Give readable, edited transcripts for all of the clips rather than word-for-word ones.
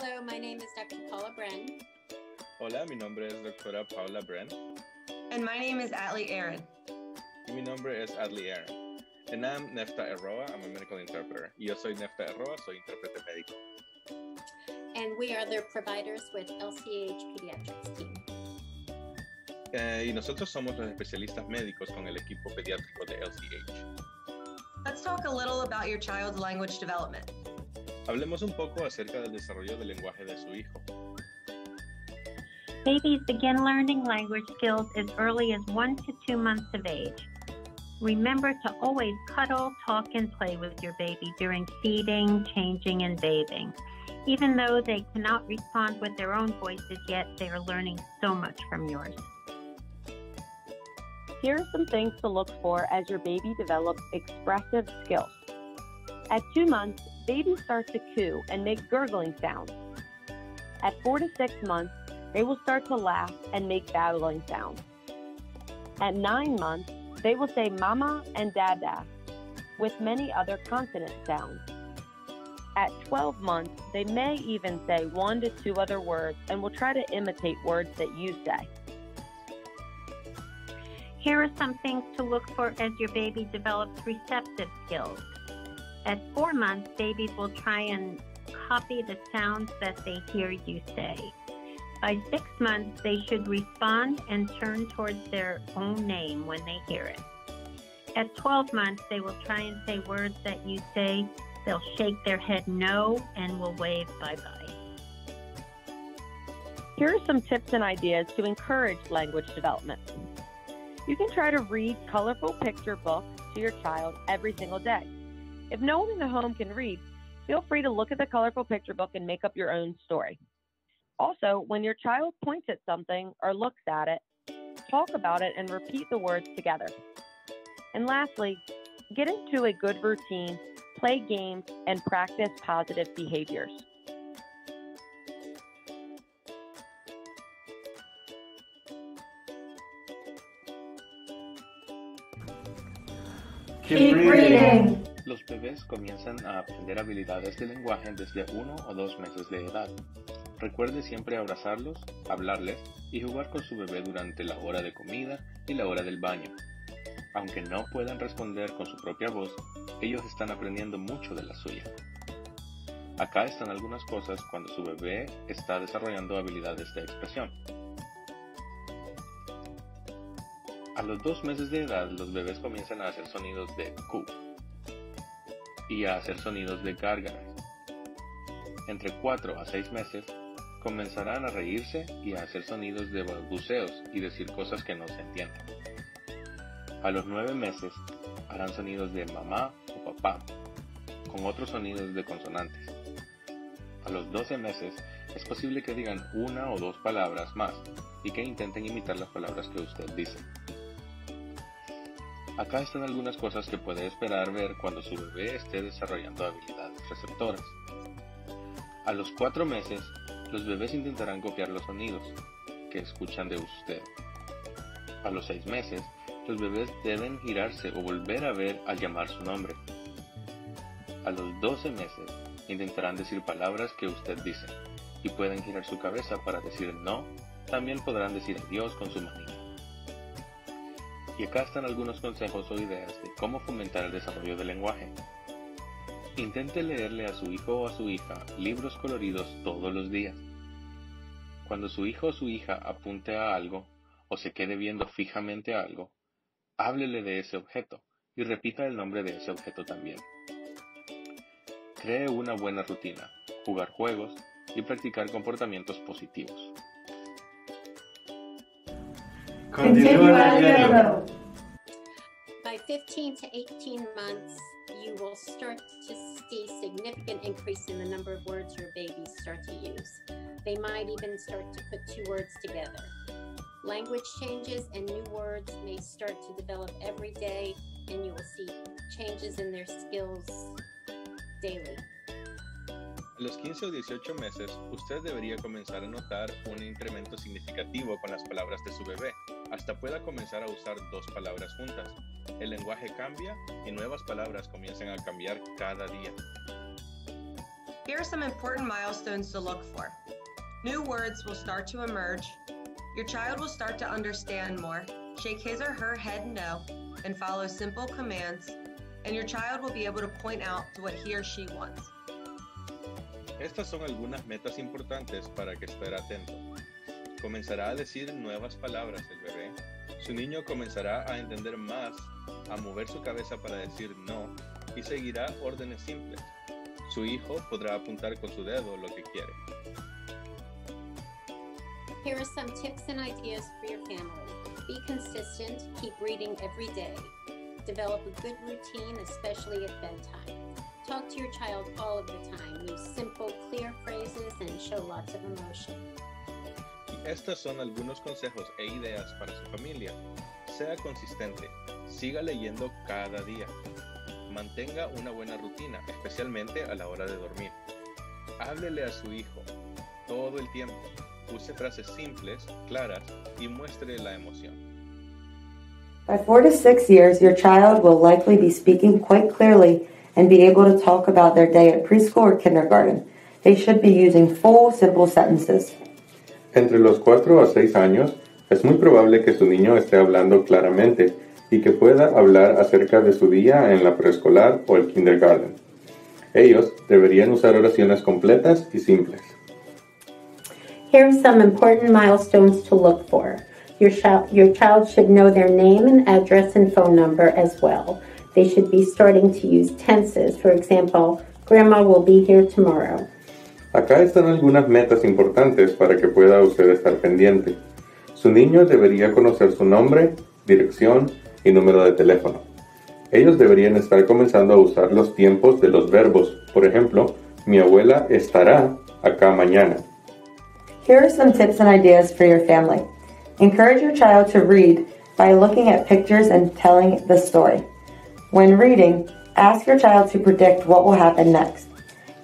Hello, my name is Dr. Paula Brenn. Hola, mi nombre es Doctora Paula Brenn. And my name is Atley Aaron. Y mi nombre es Atley Aaron. And I'm Nefta Erroa. I'm a medical interpreter. Y yo soy Nefta Erroa, soy intérprete médico. And we are their providers with LCH Pediatrics team. Y nosotros somos los especialistas médicos con el equipo pediátrico de LCH. Let's talk a little about your child's language development. Hablemos un poco acerca del desarrollo del lenguaje de su hijo. Babies begin learning language skills as early as 1 to 2 months of age. Remember to always cuddle, talk, and play with your baby during feeding, changing, and bathing. Even though they cannot respond with their own voices yet, they are learning so much from yours. Here are some things to look for as your baby develops expressive skills. At 2 months, babies start to coo and make gurgling sounds. At 4 to 6 months, they will start to laugh and make babbling sounds. At 9 months, they will say mama and dada, with many other consonant sounds. At 12 months, they may even say 1 to 2 other words and will try to imitate words that you say. Here are some things to look for as your baby develops receptive skills. At 4 months, babies will try and copy the sounds that they hear you say. By 6 months, they should respond and turn towards their own name when they hear it. At 12 months, they will try and say words that you say. They'll shake their head no and will wave bye-bye. Here are some tips and ideas to encourage language development. You can try to read colorful picture books to your child every single day. If no one in the home can read, feel free to look at the colorful picture book and make up your own story. Also, when your child points at something or looks at it, talk about it and repeat the words together. And lastly, get into a good routine, play games, and practice positive behaviors. Keep reading. Los bebés comienzan a aprender habilidades de lenguaje desde 1 o 2 meses de edad. Recuerde siempre abrazarlos, hablarles y jugar con su bebé durante la hora de comida y la hora del baño. Aunque no puedan responder con su propia voz, ellos están aprendiendo mucho de la suya. Acá están algunas cosas cuando su bebé está desarrollando habilidades de expresión. A los 2 meses de edad, los bebés comienzan a hacer sonidos de Q y a hacer sonidos de gárgaras. Entre 4 a 6 meses, comenzarán a reírse y a hacer sonidos de balbuceos y decir cosas que no se entienden. A los 9 meses, harán sonidos de mamá o papá, con otros sonidos de consonantes. A los 12 meses, es posible que digan 1 o 2 palabras más y que intenten imitar las palabras que usted dice. Acá están algunas cosas que puede esperar ver cuando su bebé esté desarrollando habilidades receptoras. A los 4 meses, los bebés intentarán copiar los sonidos que escuchan de usted. A los 6 meses, los bebés deben girarse o volver a ver al llamar su nombre. A los 12 meses, intentarán decir palabras que usted dice y pueden girar su cabeza para decir no. También podrán decir adiós con su manita. Y acá están algunos consejos o ideas de cómo fomentar el desarrollo del lenguaje. Intente leerle a su hijo o a su hija libros coloridos todos los días. Cuando su hijo o su hija apunte a algo o se quede viendo fijamente a algo, háblele de ese objeto y repita el nombre de ese objeto también. Cree una buena rutina, jugar juegos y practicar comportamientos positivos. Continúa leyendo. By 15 to 18 months, you will start to see significant increase in the number of words your babies start to use. They might even start to put 2 words together. Language changes and new words may start to develop every day, and you will see changes in their skills daily. A los 15 o 18 meses, usted debería comenzar a notar un incremento significativo con las palabras de su bebé. Hasta pueda comenzar a usar 2 palabras juntas. El lenguaje cambia y nuevas palabras comienzan a cambiar cada día. Here are some important milestones to look for. New words will start to emerge. Your child will start to understand more, shake his or her head no, and follow simple commands, and your child will be able to point out to what he or she wants. Estas son algunas metas importantes para que esté atento. Comenzará a decir nuevas palabras el bebé. Su niño comenzará a entender más, a mover su cabeza para decir no y seguirá órdenes simples. Su hijo podrá apuntar con su dedo lo que quiere. Here are some tips and ideas for your family. Be consistent, keep reading every day. Develop a good routine, especially at bedtime. Talk to your child all of the time. Use simple, clear phrases and show lots of emotion. Estos son algunos consejos e ideas para su familia. Sea consistente, siga leyendo cada día. Mantenga una buena rutina, especialmente a la hora de dormir. Háblele a su hijo todo el tiempo. Use frases simples, claras y muestre la emoción. By 4 to 6 years, your child will likely be speaking quite clearly and be able to talk about their day at preschool or kindergarten. They should be using full, simple sentences. Entre los 4 a 6 años, es muy probable que su niño esté hablando claramente y que pueda hablar acerca de su día en la preescolar o el kindergarten. Ellos deberían usar oraciones completas y simples. Here are some important milestones to look for. Your child should know their name and address and phone number as well. They should be starting to use tenses. For example, Grandma will be here tomorrow. Acá están algunas metas importantes para que pueda usted estar pendiente. Su niño debería conocer su nombre, dirección y número de teléfono. Ellos deberían estar comenzando a usar los tiempos de los verbos. Por ejemplo, mi abuela estará acá mañana. Here are some tips and ideas for your family. Encourage your child to read by looking at pictures and telling the story. When reading, ask your child to predict what will happen next.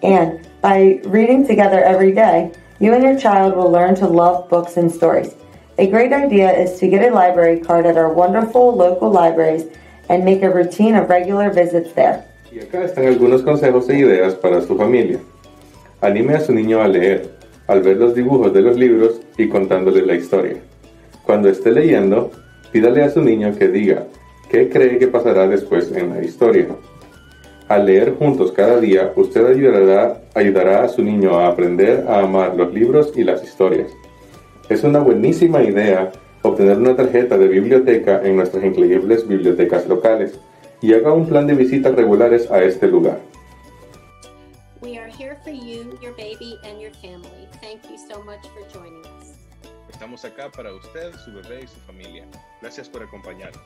And by reading together every day, you and your child will learn to love books and stories. A great idea is to get a library card at our wonderful local libraries and make a routine of regular visits there. Y acá están algunos consejos e ideas para su familia. Anime a su niño a leer, al ver los dibujos de los libros y contándole la historia. Cuando esté leyendo, pídale a su niño que diga qué cree que pasará después en la historia. Al leer juntos cada día, usted ayudará a su niño a aprender a amar los libros y las historias. Es una buenísima idea obtener una tarjeta de biblioteca en nuestras increíbles bibliotecas locales y haga un plan de visitas regulares a este lugar. We are here for you, your baby, and your family. Thank you so much for joining us. Estamos acá para usted, su bebé y su familia. Gracias por acompañarnos.